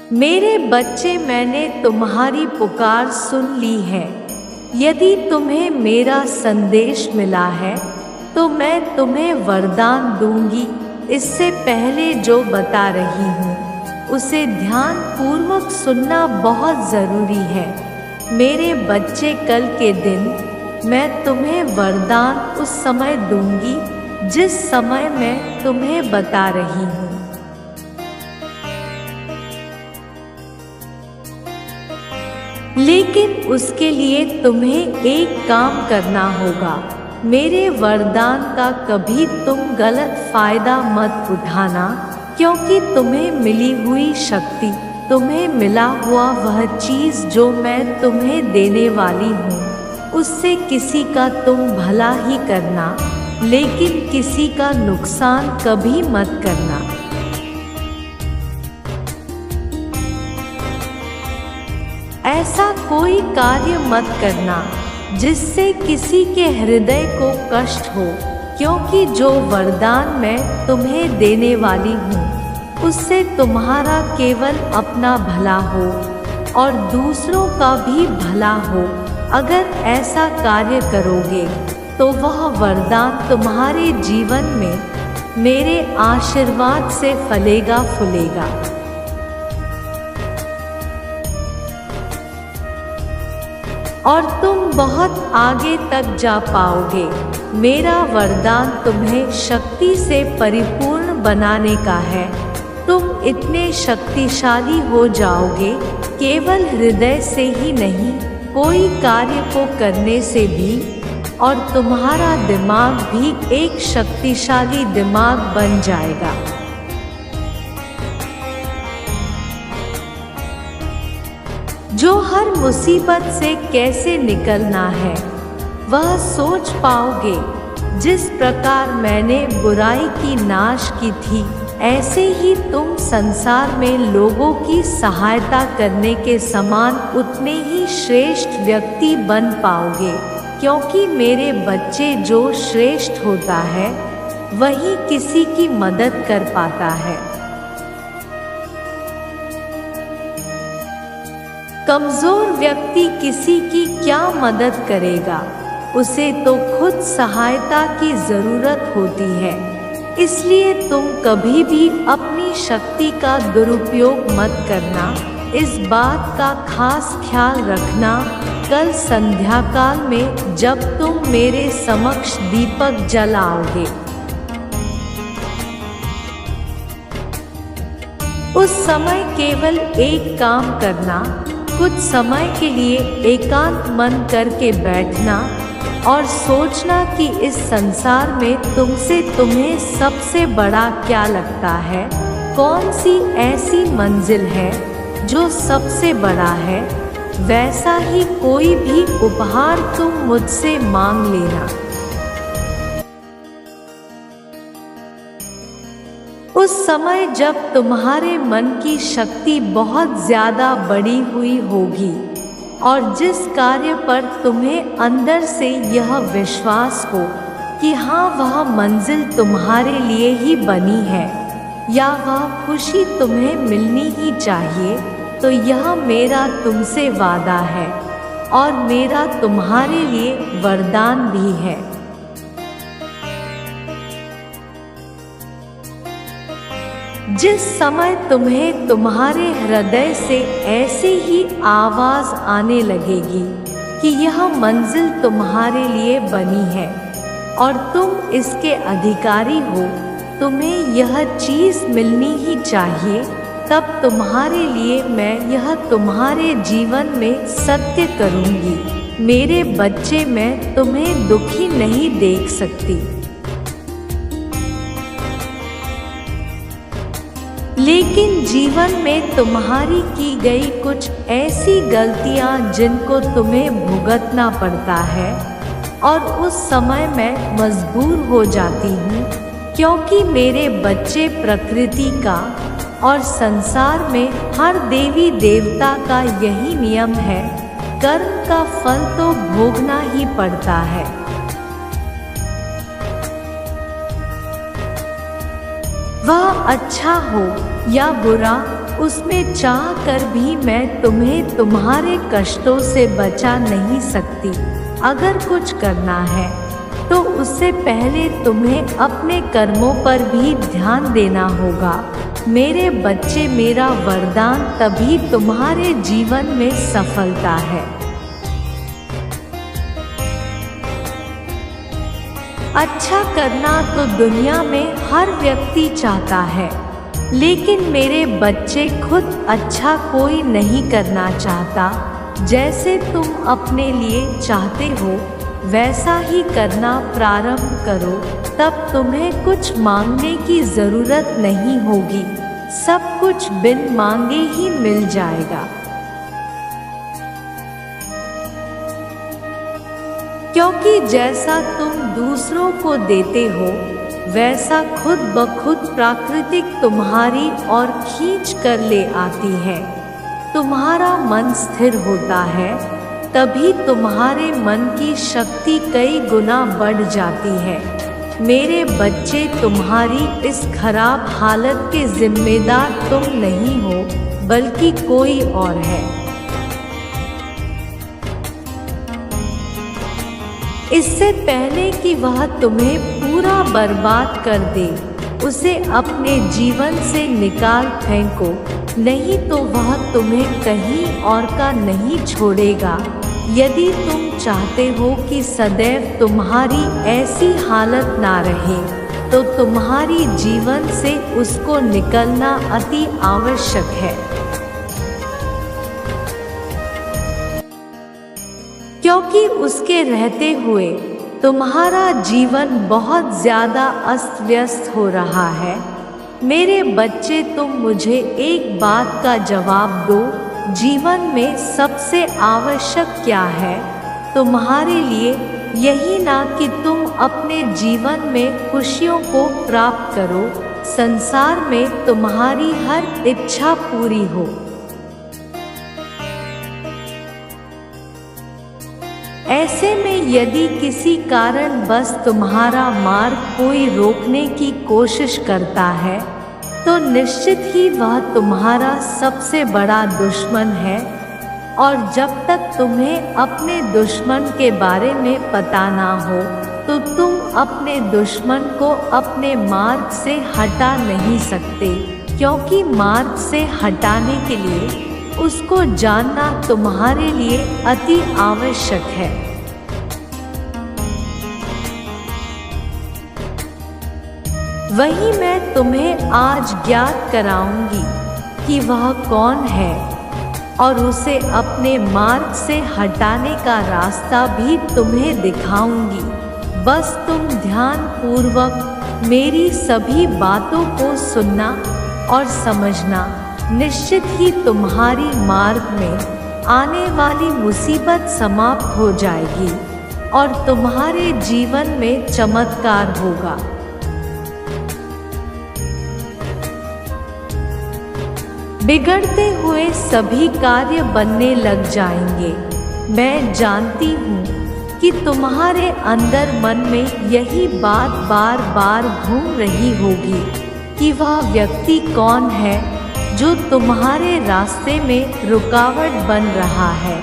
मेरे बच्चे, मैंने तुम्हारी पुकार सुन ली है। यदि तुम्हें मेरा संदेश मिला है तो मैं तुम्हें वरदान दूंगी। इससे पहले जो बता रही हूँ उसे ध्यान पूर्वक सुनना बहुत ज़रूरी है। मेरे बच्चे, कल के दिन मैं तुम्हें वरदान उस समय दूंगी जिस समय मैं तुम्हें बता रही हूँ। लेकिन उसके लिए तुम्हें एक काम करना होगा। मेरे वरदान का कभी तुम गलत फायदा मत उठाना, क्योंकि तुम्हें मिली हुई शक्ति, तुम्हें मिला हुआ वह चीज़ जो मैं तुम्हें देने वाली हूँ, उससे किसी का तुम भला ही करना, लेकिन किसी का नुकसान कभी मत करना। ऐसा कोई कार्य मत करना जिससे किसी के हृदय को कष्ट हो, क्योंकि जो वरदान मैं तुम्हें देने वाली हूँ उससे तुम्हारा केवल अपना भला हो और दूसरों का भी भला हो। अगर ऐसा कार्य करोगे तो वह वरदान तुम्हारे जीवन में मेरे आशीर्वाद से फलेगा फूलेगा। और तुम बहुत आगे तक जा पाओगे। मेरा वरदान तुम्हें शक्ति से परिपूर्ण बनाने का है। तुम इतने शक्तिशाली हो जाओगे, केवल हृदय से ही नहीं, कोई कार्य को करने से भी, और तुम्हारा दिमाग भी एक शक्तिशाली दिमाग बन जाएगा। जो हर मुसीबत से कैसे निकलना है वह सोच पाओगे। जिस प्रकार मैंने बुराई की नाश की थी, ऐसे ही तुम संसार में लोगों की सहायता करने के समान उतने ही श्रेष्ठ व्यक्ति बन पाओगे, क्योंकि मेरे बच्चे, जो श्रेष्ठ होता है वही किसी की मदद कर पाता है। कमज़ोर व्यक्ति किसी की क्या मदद करेगा, उसे तो खुद सहायता की ज़रूरत होती है। इसलिए तुम कभी भी अपनी शक्ति का दुरुपयोग मत करना। इस बात का खास ख्याल रखना। कल संध्या काल में जब तुम मेरे समक्ष दीपक जलाओगे, उस समय केवल एक काम करना, कुछ समय के लिए एकांत मन करके बैठना और सोचना कि इस संसार में तुमसे तुम्हें सबसे बड़ा क्या लगता है, कौन सी ऐसी मंजिल है जो सबसे बड़ा है। वैसा ही कोई भी उपहार तुम मुझसे मांग लेना। उस समय जब तुम्हारे मन की शक्ति बहुत ज़्यादा बढ़ी हुई होगी और जिस कार्य पर तुम्हें अंदर से यह विश्वास हो कि हाँ, वह मंजिल तुम्हारे लिए ही बनी है या वह खुशी तुम्हें मिलनी ही चाहिए, तो यह मेरा तुमसे वादा है और मेरा तुम्हारे लिए वरदान भी है। जिस समय तुम्हें तुम्हारे हृदय से ऐसे ही आवाज़ आने लगेगी कि यह मंजिल तुम्हारे लिए बनी है और तुम इसके अधिकारी हो, तुम्हें यह चीज़ मिलनी ही चाहिए, तब तुम्हारे लिए मैं यह तुम्हारे जीवन में सत्य करूँगी। मेरे बच्चे, मैं तुम्हें दुखी नहीं देख सकती, लेकिन जीवन में तुम्हारी की गई कुछ ऐसी गलतियां जिनको तुम्हें भुगतना पड़ता है, और उस समय मैं मजबूर हो जाती हूँ, क्योंकि मेरे बच्चे, प्रकृति का और संसार में हर देवी देवता का यही नियम है, कर्म का फल तो भोगना ही पड़ता है। वह अच्छा हो या बुरा, उसमें चाह कर भी मैं तुम्हें तुम्हारे कष्टों से बचा नहीं सकती। अगर कुछ करना है तो उससे पहले तुम्हें अपने कर्मों पर भी ध्यान देना होगा। मेरे बच्चे, मेरा वरदान तभी तुम्हारे जीवन में सफलता है। अच्छा करना तो दुनिया में हर व्यक्ति चाहता है, लेकिन मेरे बच्चे खुद अच्छा कोई नहीं करना चाहता। जैसे तुम अपने लिए चाहते हो वैसा ही करना प्रारंभ करो, तब तुम्हें कुछ मांगने की जरूरत नहीं होगी। सब कुछ बिन मांगे ही मिल जाएगा। क्योंकि जैसा तुम दूसरों को देते हो वैसा खुद ब खुद प्राकृतिक तुम्हारी ओर खींच कर ले आती है। तुम्हारा मन स्थिर होता है तभी तुम्हारे मन की शक्ति कई गुना बढ़ जाती है। मेरे बच्चे, तुम्हारी इस खराब हालत के जिम्मेदार तुम नहीं हो बल्कि कोई और है। इससे पहले कि वह तुम्हें पूरा बर्बाद कर दे, उसे अपने जीवन से निकाल फेंको, नहीं तो वह तुम्हें कहीं और का नहीं छोड़ेगा। यदि तुम चाहते हो कि सदैव तुम्हारी ऐसी हालत ना रहे, तो तुम्हारी जीवन से उसको निकलना अति आवश्यक है। क्योंकि उसके रहते हुए तुम्हारा जीवन बहुत ज़्यादा अस्त व्यस्त हो रहा है। मेरे बच्चे, तुम मुझे एक बात का जवाब दो, जीवन में सबसे आवश्यक क्या है तुम्हारे लिए? यही ना कि तुम अपने जीवन में खुशियों को प्राप्त करो, संसार में तुम्हारी हर इच्छा पूरी हो। ऐसे में यदि किसी कारण बस तुम्हारा मार्ग कोई रोकने की कोशिश करता है, तो निश्चित ही वह तुम्हारा सबसे बड़ा दुश्मन है। और जब तक तुम्हें अपने दुश्मन के बारे में पता ना हो, तो तुम अपने दुश्मन को अपने मार्ग से हटा नहीं सकते, क्योंकि मार्ग से हटाने के लिए उसको जानना तुम्हारे लिए अति आवश्यक है। वही मैं तुम्हें आज ज्ञात कराऊंगी कि वह कौन है, और उसे अपने मार्ग से हटाने का रास्ता भी तुम्हें दिखाऊंगी। बस तुम ध्यान पूर्वक मेरी सभी बातों को सुनना और समझना। निश्चित ही तुम्हारी मार्ग में आने वाली मुसीबत समाप्त हो जाएगी और तुम्हारे जीवन में चमत्कार होगा। बिगड़ते हुए सभी कार्य बनने लग जाएंगे। मैं जानती हूँ कि तुम्हारे अंदर मन में यही बात बार बार घूम रही होगी कि वह व्यक्ति कौन है जो तुम्हारे रास्ते में रुकावट बन रहा है,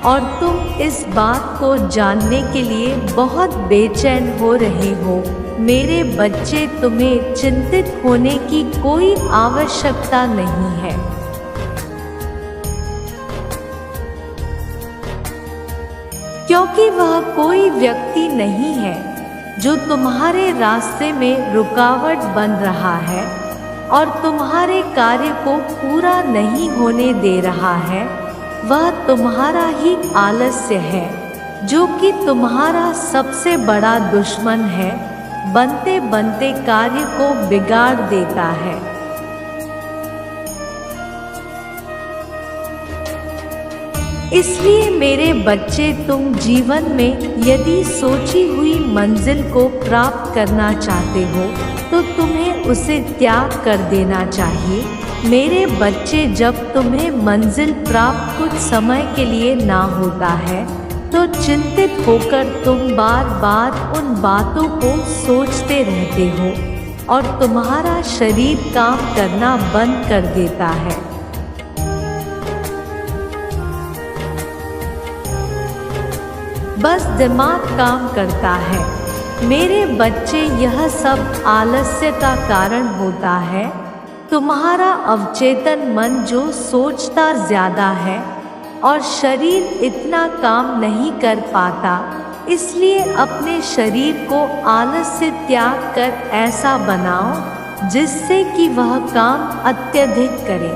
और तुम इस बात को जानने के लिए बहुत बेचैन हो रहे हो। मेरे बच्चे, तुम्हें चिंतित होने की कोई आवश्यकता नहीं है। क्योंकि वह कोई व्यक्ति नहीं है जो तुम्हारे रास्ते में रुकावट बन रहा है और तुम्हारे कार्य को पूरा नहीं होने दे रहा है। वह तुम्हारा ही आलस्य है, जो कि तुम्हारा सबसे बड़ा दुश्मन है। बनते बनते कार्य को बिगाड़ देता है। इसलिए मेरे बच्चे, तुम जीवन में यदि सोची हुई मंजिल को प्राप्त करना चाहते हो, तो तुम्हें उसे त्याग कर देना चाहिए। मेरे बच्चे, जब तुम्हें मंजिल प्राप्त कुछ समय के लिए ना होता है, तो चिंतित होकर तुम बार बार उन बातों को सोचते रहते हो। और तुम्हारा शरीर काम करना बंद कर देता है। बस दिमाग काम करता है। मेरे बच्चे, यह सब आलस्य का कारण होता है। तुम्हारा अवचेतन मन जो सोचता ज्यादा है और शरीर इतना काम नहीं कर पाता, इसलिए अपने शरीर को आलस्य त्याग कर ऐसा बनाओ जिससे कि वह काम अत्यधिक करे।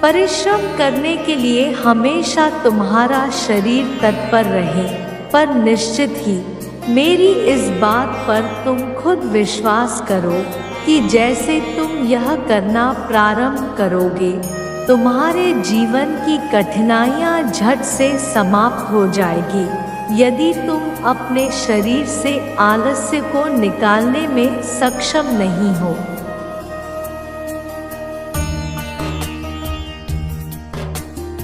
परिश्रम करने के लिए हमेशा तुम्हारा शरीर तत्पर रहे, पर निश्चित ही मेरी इस बात पर तुम खुद विश्वास करो कि जैसे तुम यह करना प्रारंभ करोगे, तुम्हारे जीवन की कठिनाइयाँ झट से समाप्त हो जाएगी। यदि तुम अपने शरीर से आलस्य को निकालने में सक्षम नहीं हो,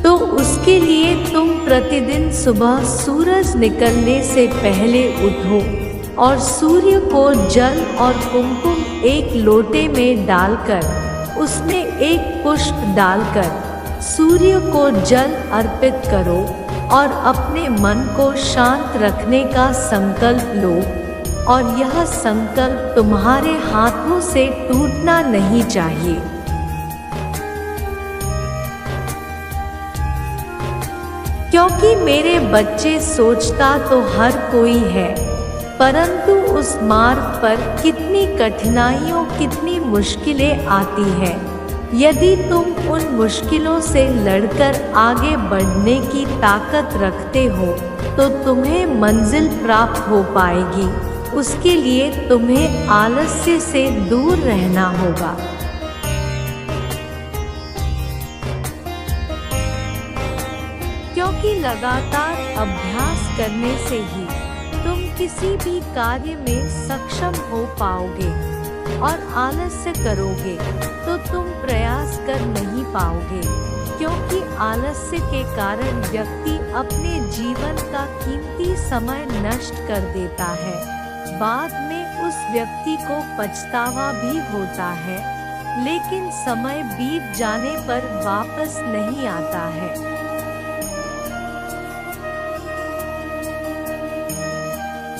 तो उसके लिए तुम प्रतिदिन सुबह सूरज निकलने से पहले उठो और सूर्य को जल और कुमकुम एक लोटे में डालकर उसमें एक पुष्प डालकर सूर्य को जल अर्पित करो और अपने मन को शांत रखने का संकल्प लो, और यह संकल्प तुम्हारे हाथों से टूटना नहीं चाहिए। क्योंकि मेरे बच्चे, सोचता तो हर कोई है, परंतु उस मार्ग पर कितनी कठिनाइयों, कितनी मुश्किलें आती हैं। यदि तुम उन मुश्किलों से लड़कर आगे बढ़ने की ताकत रखते हो, तो तुम्हें मंजिल प्राप्त हो पाएगी। उसके लिए तुम्हें आलस्य से दूर रहना होगा। क्योंकि लगातार अभ्यास करने से ही तुम किसी भी कार्य में सक्षम हो पाओगे, और आलस्य करोगे तो तुम प्रयास कर नहीं पाओगे। क्योंकि आलस्य के कारण व्यक्ति अपने जीवन का कीमती समय नष्ट कर देता है। बाद में उस व्यक्ति को पछतावा भी होता है, लेकिन समय बीत जाने पर वापस नहीं आता है।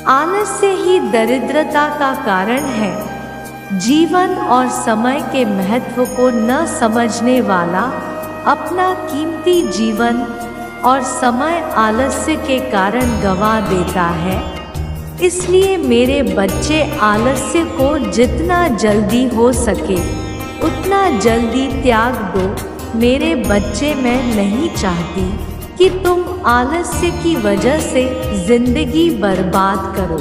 आलस्य ही दरिद्रता का कारण है। जीवन और समय के महत्व को न समझने वाला अपना कीमती जीवन और समय आलस्य के कारण गंवा देता है। इसलिए मेरे बच्चे, आलस्य को जितना जल्दी हो सके उतना जल्दी त्याग दो। मेरे बच्चे, मैं नहीं चाहती कि तुम आलस्य की वजह से जिंदगी बर्बाद करो।